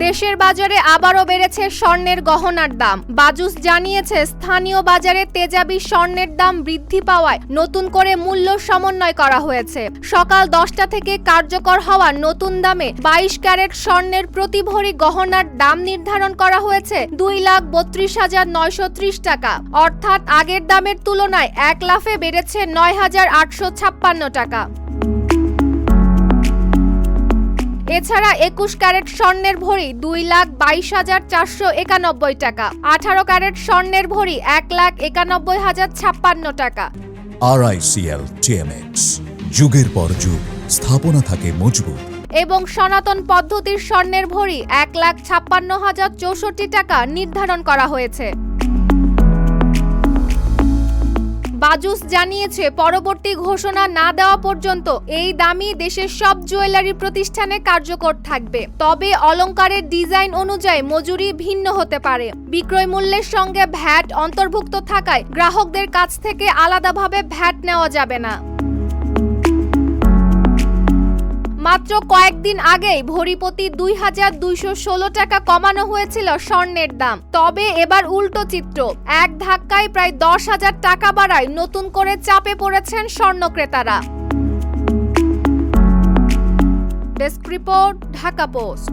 দেশের বাজারে আবারও বেড়েছে স্বর্ণের গহনার দাম। বাজুস জানিয়েছে, স্থানীয় বাজারে তেজাবি স্বর্ণের দাম বৃদ্ধি পাওয়ায় নতুন করে মূল্য সমন্বয় করা হয়েছে। সকাল 10টা থেকে কার্যকর হওয়া নতুন দামে 22 ক্যারেট স্বর্ণের প্রতি ভরি গহনার দাম নির্ধারণ করা হয়েছে 2,32,930 টাকা, অর্থাৎ আগের দামের তুলনায় 1 লাফে বেড়েছে 9,856 টাকা। এছাড়া 21 ক্যারেট স্বর্ণের ভরি 2,22,491 টাকা, 18 ক্যারেট স্বর্ণের ভরি 1,91,056 টাকা। RICL TMX, যুগের পর যুগ স্থাপনা থাকে মজবুত। এবং সনাতন পদ্ধতির স্বর্ণের ভরি 1,56,064 টাকা নির্ধারণ করা হয়েছে। বাজুস জানিয়েছে, পরবর্তী ঘোষণা না দেওয়া পর্যন্ত এই দামই দেশের সব জুয়েলারি প্রতিষ্ঠানে কার্যকর থাকবে। তবে অলংকারের ডিজাইন অনুযায়ী মজুরি ভিন্ন হতে পারে। বিক্রয় মূল্যের সঙ্গে ভ্যাট অন্তর্ভুক্ত থাকায় গ্রাহকদের কাছ থেকে আলাদাভাবে ভ্যাট নেওয়া যাবে না। মাত্র কয়েকদিন আগেই ভরিপ্রতি 2,216 টাকা কমানো হয়েছিল স্বর্ণের দাম। তবে এবার উল্টো চিত্র, এক ধাক্কায় প্রায় 10,000 টাকা বাড়ায় নতুন করে চাপে পড়েছেন স্বর্ণ ক্রেতারা। Desk report, Dhaka post.